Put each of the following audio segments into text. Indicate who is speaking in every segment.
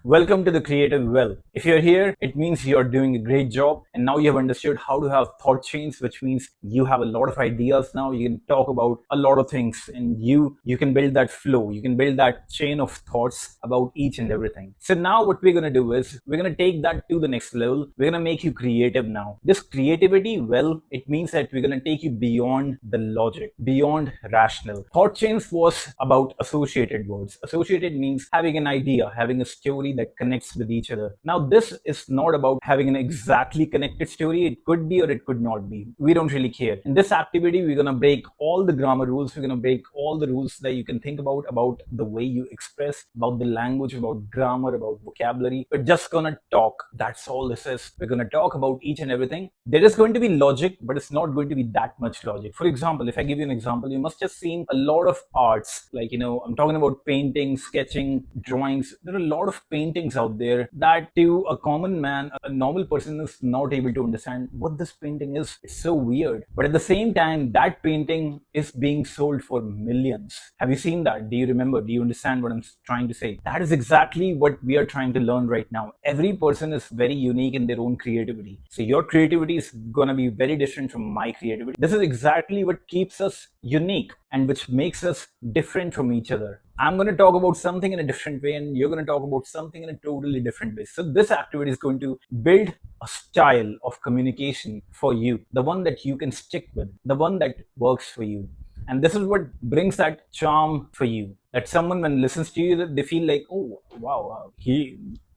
Speaker 1: Welcome to the Creative Well. If you're here, it means you're doing a great job and now you have understood how to have thought chains, which means you have a lot of ideas now. You can talk about a lot of things and you can build that flow. You can build that chain of thoughts about each and everything. So now what we're going to do is we're going to take that to the next level. We're going to make you creative now. This creativity, well, it means that we're going to take you beyond the logic, beyond rational. Thought chains was about associated words. Associated means having an idea, having a story that connects with each other. Now, this is not about having an exactly connected story. It could be or it could not be. We don't really care. In this activity, we're going to break all the grammar rules. We're going to break all the rules that you can think about the way you express, about the language, about grammar, about vocabulary. We're just going to talk. That's all this is. We're going to talk about each and everything. There is going to be logic, but it's not going to be that much logic. For example, if I give you an example, you must have seen a lot of arts, like, I'm talking about painting, sketching, drawings. There are a lot of paintings out there that to a common man, a normal person is not able to understand what this painting is. It's so weird. But at the same time, that painting is being sold for millions. Have you seen that? Do you remember? Do you understand what I'm trying to say? That is exactly what we are trying to learn right now. Every person is very unique in their own creativity. So your creativity is going to be very different from my creativity. This is exactly what keeps us unique and which makes us different from each other. I'm going to talk about something in a different way and you're going to talk about something in a totally different way. So this activity is going to build a style of communication for you, the one that you can stick with, the one that works for you. And this is what brings that charm for you, that someone when listens to you, that they feel like, oh wow,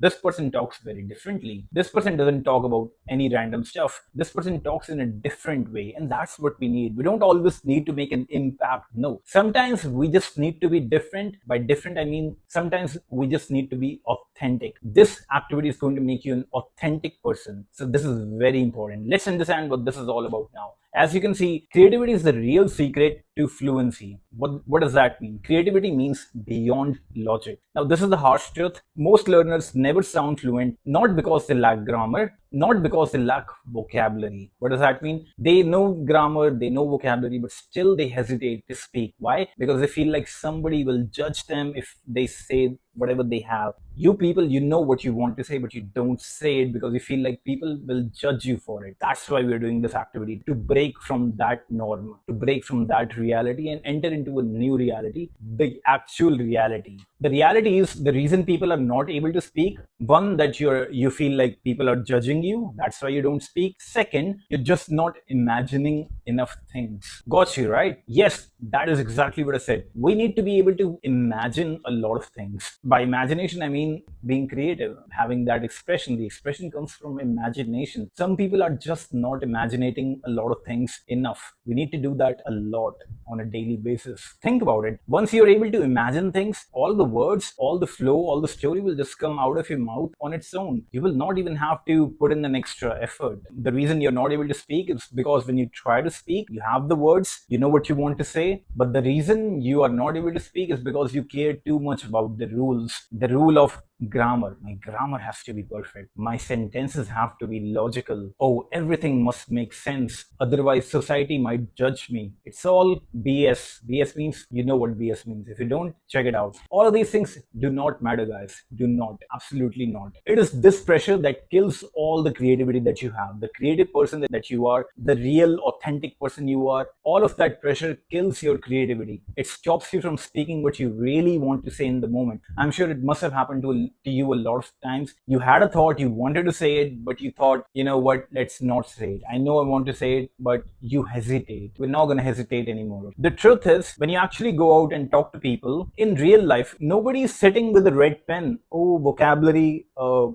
Speaker 1: this person talks very differently. This person doesn't talk about any random stuff. This person talks in a different way. And that's what we need. We don't always need to make an impact. No. Sometimes we just need to be different. By different, I mean, sometimes we just need to be authentic. This activity is going to make you an authentic person. So this is very important. Let's understand what this is all about now. As you can see, creativity is the real secret to fluency. What does that mean? Creativity means beyond logic. Now, this is the harsh truth. Most learners never sound fluent, not because they lack grammar, not because they lack vocabulary. What does that mean? They know grammar, they know vocabulary, but still they hesitate to speak. Why? Because they feel like somebody will judge them if they say whatever they have. You people, you know what you want to say, but you don't say it because you feel like people will judge you for it. That's why we're doing this activity, to break from that norm, to break from that reality and enter into a new reality, the actual reality. The reality is the reason people are not able to speak. One, that you feel like people are judging you. That's why you don't speak. Second, you're just not imagining enough things. Got you, right? Yes, that is exactly what I said. We need to be able to imagine a lot of things. By imagination, I mean being creative, having that expression. The expression comes from imagination. Some people are just not imagining a lot of things enough. We need to do that a lot on a daily basis. Think about it. Once you're able to imagine things, all the words, all the flow, all the story will just come out of your mouth on its own. You will not even have to put in an extra effort. The reason you're not able to speak is because when you try to speak, you have the words, you know what you want to say, but the reason you are not able to speak is because you care too much about the rules, the rule of grammar. My grammar has to be perfect. My sentences have to be logical. Oh, everything must make sense. Otherwise, society might judge me. It's all BS. BS means, you know what BS means. If you don't, check it out. All of these things do not matter, guys. Do not. Absolutely not. It is this pressure that kills all the creativity that you have. The creative person that you are, the real, authentic person you are, all of that pressure kills your creativity. It stops you from speaking what you really want to say in the moment. I'm sure it must have happened to you a lot of times. You had a thought, you wanted to say it, but you thought, you know what, let's not say it. I know I want to say it, but you hesitate. We're not going to hesitate anymore. The truth is, when you actually go out and talk to people in real life, nobody is sitting with a red pen. Oh, vocabulary,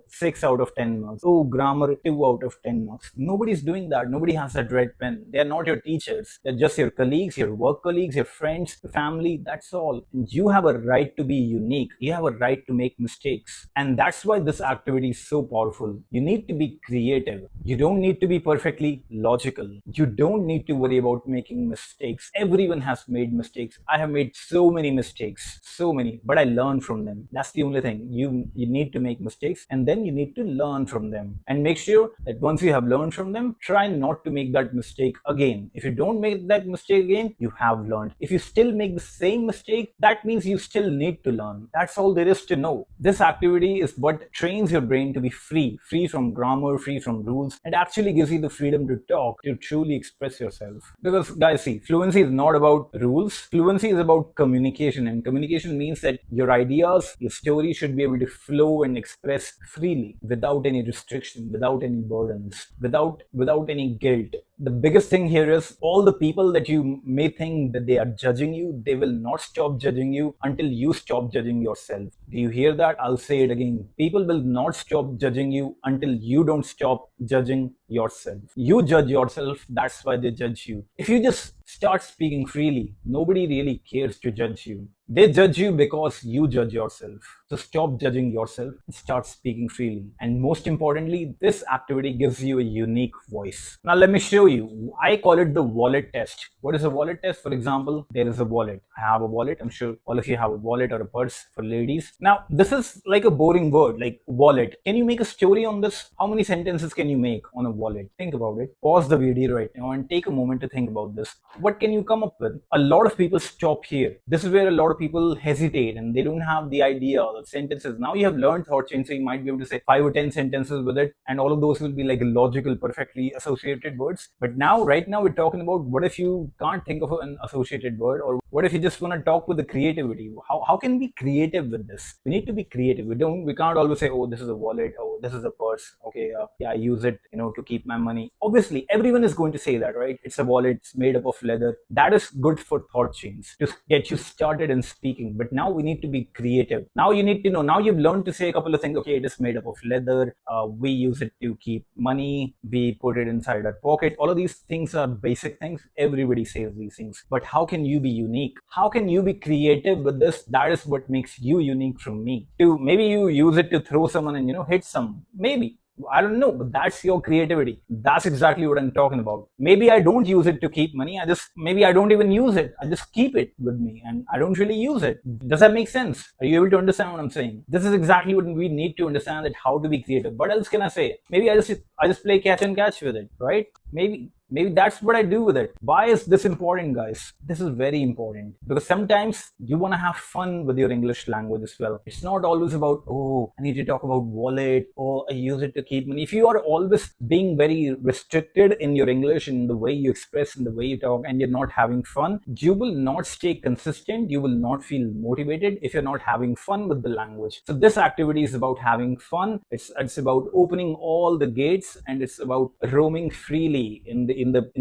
Speaker 1: 6 out of 10 marks. Oh, grammar, 2 out of 10 marks. Nobody's doing that. Nobody has that red pen. They're not your teachers. They're just your colleagues, your work colleagues, your friends, your family. That's all. And you have a right to be unique. You have a right to make mistakes. And that's why this activity is so powerful. You need to be creative. You don't need to be perfectly logical. You don't need to worry about making mistakes. Everyone has made mistakes. I have made so many mistakes, so many, but I learn from them. That's the only thing. You need to make mistakes and then you need to learn from them. And make sure that once you have learned from them, try not to make that mistake again. If you don't make that mistake again, you have learned. If you still make the same mistake, that means you still need to learn. That's all there is to know. This activity is what trains your brain to be free from grammar, free from rules, and actually gives you the freedom to talk, to truly express yourself. Because guys, see, fluency is not about rules. Fluency is about communication, and communication means that your ideas, your story should be able to flow and express freely without any restriction, without any burdens, without any guilt. The biggest thing here is all the people that you may think that they are judging you, they will not stop judging you until you stop judging yourself. Do you hear that? I'll say it again. People will not stop judging you until you don't stop judging yourself. You judge yourself, that's why they judge you. If you just start speaking freely, nobody really cares to judge you. They judge you because you judge yourself. So stop judging yourself and start speaking freely. And most importantly, this activity gives you a unique voice. Now let me show you. I call it the wallet test. What is a wallet test? For example, there is a wallet. I have a wallet. I'm sure all of you have a wallet or a purse for ladies. Now, this is like a boring word, like wallet. Can you make a story on this? How many sentences can you make on a wallet? Think about it. Pause the video right now and take a moment to think about this. What can you come up with? A lot of people stop here. This is where a lot of people hesitate and they don't have the idea or the sentences. Now you have learned thought chain, so you might be able to say 5 or 10 sentences with it, and all of those will be like logical, perfectly associated words. But now, right now, we're talking about what if you can't think of an associated word, or what if you just want to talk with the creativity? How can we be creative with this? We need to be creative. We can't always say, oh, this is a wallet, oh, this is a purse. Okay, yeah, I use it, to keep my money. Obviously, everyone is going to say that, right? It's a wallet, it's made up of leather. That is good for thought chains to get you started in speaking. But now we need to be creative. Now you need to know. Now you've learned to say a couple of things. Okay, it is made up of leather. We use it to keep money. We put it inside our pocket. All of these things are basic things. Everybody says these things. But how can you be unique? How can you be creative with this? That is what makes you unique from me. Maybe you use it to throw someone and hit someone. Maybe. I don't know, but that's your creativity. That's exactly what I'm talking about. Maybe I don't use it to keep money. Maybe I don't even use it. I just keep it with me and I don't really use it. Does that make sense? Are you able to understand what I'm saying? This is exactly what we need to understand, that how to be creative. What else can I say? Maybe I just play catch and catch with it, right? Maybe that's what I do with it. Why is this important, guys? This is very important because sometimes you want to have fun with your English language as well. It's not always about, oh, I need to talk about wallet, or I use it to keep money. If you are always being very restricted in your English, in the way you express, in the way you talk, and you're not having fun, you will not stay consistent. You will not feel motivated if you're not having fun with the language. So this activity is about having fun. It's about opening all the gates, and it's about roaming freely in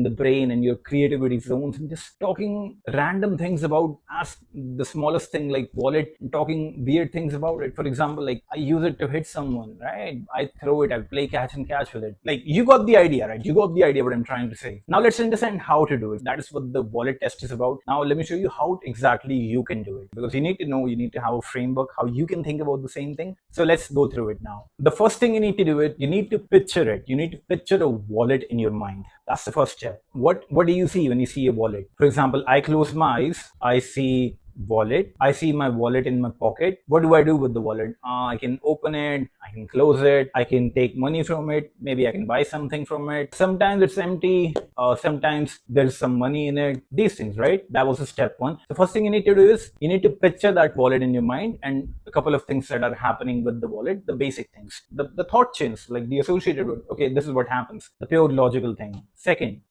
Speaker 1: the brain and your creativity zones, and just talking random things about the smallest thing like wallet, talking weird things about it. For example, like I use it to hit someone, right? I throw it, I play catch and catch with it. Like, you got the idea, right? You got the idea what I'm trying to say. Now let's understand how to do it. That is what the wallet test is about. Now let me show you how exactly you can do it, because you need to have a framework how you can think about the same thing. So let's go through it now. The first thing you need to do it, you need to picture it. You need to picture a wallet in your mind. That's the first step. What do you see when you see a wallet? For example, I close my eyes, I see wallet. I see my wallet in my pocket. What do I do with the wallet? I can open it, I can close it, I can take money from it, maybe I can buy something from it. Sometimes it's empty, sometimes there's some money in it. These things, right? That was step one. The first thing you need to do is you need to picture that wallet in your mind, and a couple of things that are happening with the wallet, the basic things, the thought chains, like the associated with, okay, this is what happens, the pure logical thing. Second,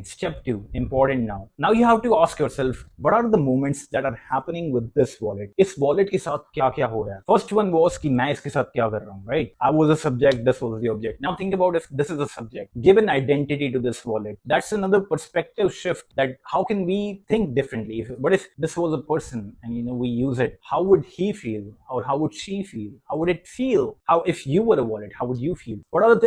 Speaker 1: step two, important now. Now you have to ask yourself, what are the moments that are happening with this wallet? इस wallet के साथ क्या क्या हो रहा है? First one was कि मैं इसके साथ क्या कर रहा हूँ, right? I was a subject, this was the object. Now think about if this is a subject. Give an identity to this wallet. That's another perspective shift. That how can we think differently? What if this was a person and we use it? How would he feel, or how would she feel? How would it feel? How if you were a wallet? How would you feel?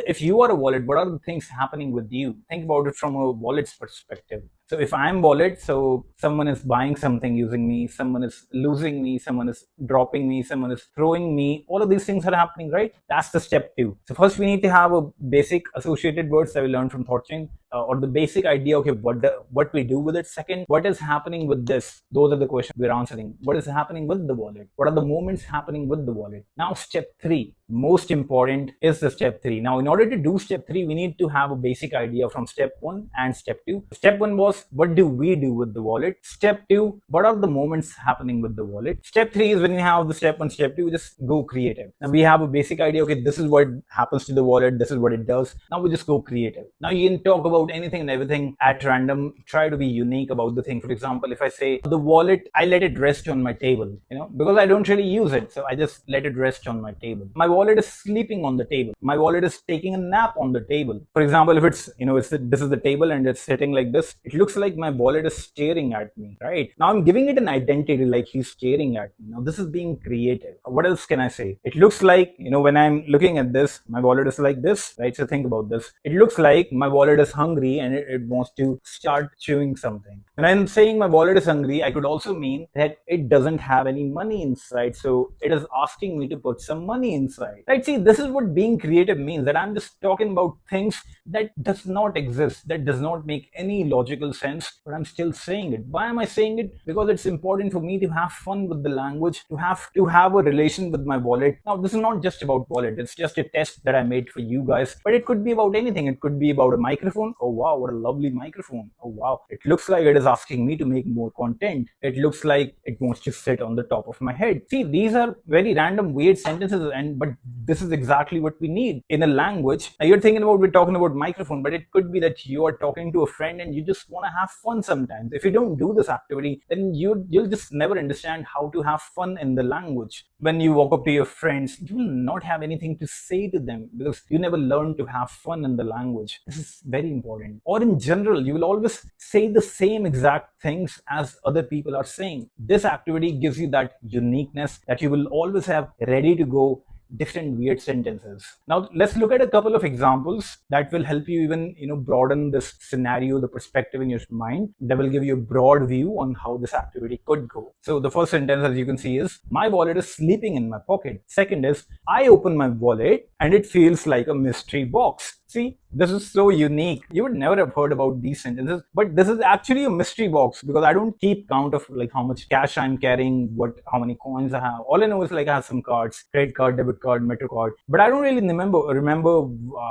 Speaker 1: If you are a wallet? What are the things happening with you? Think about it from a wallet's perspective. So if I'm wallet, so someone is buying something using me, someone is losing me, someone is dropping me, someone is throwing me, all of these things are happening, right? That's the step two. So first we need to have a basic associated words that we learned from thought chain. or the basic idea, okay, what we do with it. Second, what is happening with this? Those are the questions we're answering. What is happening with the wallet? What are the moments happening with the wallet? Now, step 3, most important, is the step 3. Now, in order to do step 3, we need to have a basic idea from step 1 and step 2. Step 1 was, what do we do with the wallet? Step 2, what are the moments happening with the wallet? Step 3 is when you have the step 1, step 2, just go creative. Now we have a basic idea, okay, this is what happens to the wallet, this is what it does. Now we just go creative. Now you can talk about anything and everything at random, try to be unique about the thing. For example, if I say the wallet, I let it rest on my table, because I don't really use it, so I just let it rest on my table. My wallet is sleeping on the table. My wallet is taking a nap on the table. For example, if it's, this is the table and it's sitting like this, it looks like my wallet is staring at me, right? Now I'm giving it an identity, like he's staring at me. Now this is being creative. What else can I say? It looks like, when I'm looking at this, my wallet is like this, right? So think about this. It looks like my wallet is hungry and it wants to start chewing something. When I'm saying my wallet is hungry, I could also mean that it doesn't have any money inside. So it is asking me to put some money inside, right? See, this is what being creative means, that I'm just talking about things that does not exist, that does not make any logical sense, but I'm still saying it. Why am I saying it? Because it's important for me to have fun with the language, to have a relation with my wallet. Now, this is not just about wallet. It's just a test that I made for you guys, but it could be about anything. It could be about a microphone. Oh, wow, what a lovely microphone. Oh, wow. It looks like it is asking me to make more content. It looks like it wants to sit on the top of my head. See, these are very random, weird sentences, but this is exactly what we need in a language. Now, you're thinking about, we're talking about microphone, but it could be that you are talking to a friend and you just want to have fun sometimes. If you don't do this activity, then you'll just never understand how to have fun in the language. When you walk up to your friends, you will not have anything to say to them because you never learn to have fun in the language. This is very important. Or in general, you will always say the same exact things as other people are saying. This activity gives you that uniqueness that you will always have ready to go different weird sentences. Now let's look at a couple of examples that will help you even broaden this scenario, the perspective in your mind, that will give you a broad view on how this activity could go. So the first sentence, as you can see, is my wallet is sleeping in my pocket. Second is, I open my wallet and it feels like a mystery box. See, this is so unique. You would never have heard about these sentences, but this is actually a mystery box because I don't keep count of like how much cash I'm carrying, how many coins I have. All I know is like I have some cards, credit card, debit card, Metro card, but I don't really remember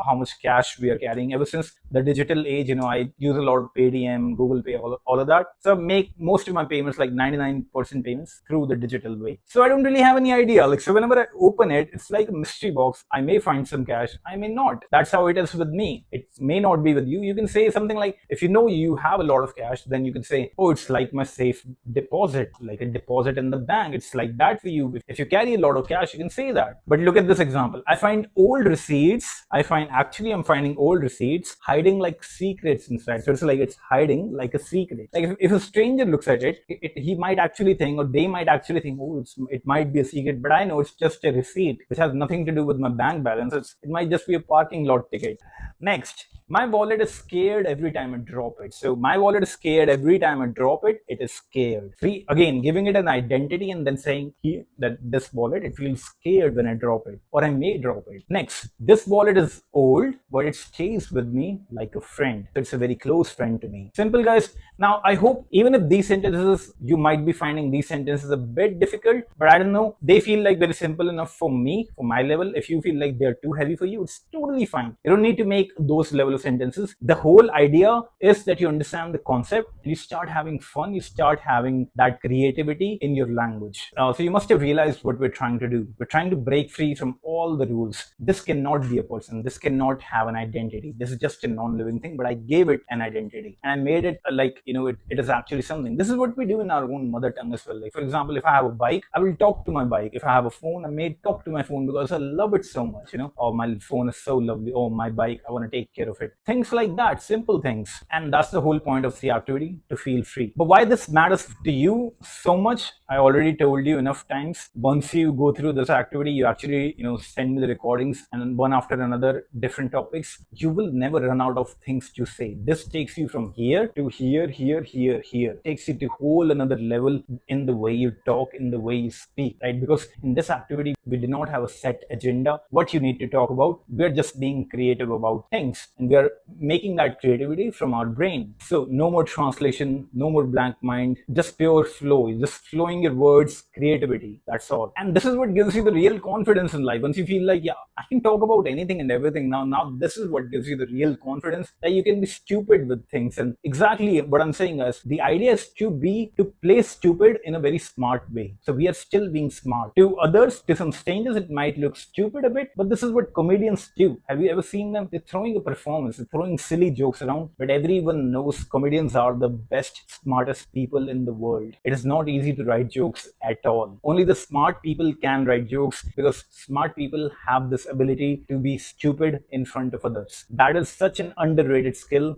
Speaker 1: how much cash we are carrying. Ever since the digital age, I use a lot of Paytm, Google Pay, all of that. So I make most of my payments, like 99% payments, through the digital way. So I don't really have any idea. Like, so whenever I open it, it's like a mystery box. I may find some cash, I may not. That's how it is with me. It may not be with you. You can say something like, if you have a lot of cash, then you can say, oh, it's like my safe deposit, like a deposit in the bank. It's like that for you. If you carry a lot of cash, you can say that. But look at this example. I find old receipts. I'm finding old receipts hiding like secrets inside. So it's like it's hiding like a secret. Like if a stranger looks at it, he might actually think, or they might actually think, oh, it might be a secret, but I know it's just a receipt which has nothing to do with my bank balance. It might just be a parking lot ticket. Next, my wallet is scared every time I drop it. So my wallet is scared every time I drop it. It is scared. See, again, giving it an identity and then saying here that this wallet, it feels scared when I drop it, or I may drop it. Next, this wallet is old, but it stays with me like a friend. So it's a very close friend to me. Simple, guys. Now, I hope even if these sentences, you might be finding these sentences a bit difficult, but I don't know, they feel like very simple enough for me, for my level. If you feel like they're too heavy for you, it's totally fine. You don't need to make those level of sentences. The whole idea is that you understand the concept, you start having fun, you start having that creativity in your language. So you must have realized what we're trying to do. We're trying to break free from all the rules. This cannot be a person. This cannot have an identity. This is just a non-living thing, but I gave it an identity and I made it like, it is actually something. This is what we do in our own mother tongue as well. Like, for example, if I have a bike, I will talk to my bike. If I have a phone, I may talk to my phone because I love it so much, Oh, my phone is so lovely. Oh, my bike, I want to take care of it. Things like that, simple things. And that's the whole point of the activity, to feel free. But why this matters to you so much, I already told you enough times. Once you go through this activity, you actually, send me the recordings and one after another, different topics. You will never run out of things to say. This takes you from here to here, here, here, here. It takes you to whole another level in the way you talk, in the way you speak, right? Because in this activity, we do not have a set agenda, what you need to talk about. We're just being creative creative about things, and we are making that creativity from our brain. So no more translation, no more blank mind, just pure flow, just flowing your words, creativity. That's all. And this is what gives you the real confidence in life. Once you feel like, yeah, I can talk about anything and everything now this is what gives you the real confidence, that you can be stupid with things. And exactly what I'm saying is, the idea is to play stupid in a very smart way. So we are still being smart. To others, to some strangers, it might look stupid a bit, but this is what comedians do. Have you ever seen them? They're throwing a performance, they're throwing silly jokes around, but everyone knows comedians are the best, smartest people in the world. It is not easy to write jokes at all. Only the smart people can write jokes, because smart people have this ability to be stupid in front of others. That is such an underrated skill.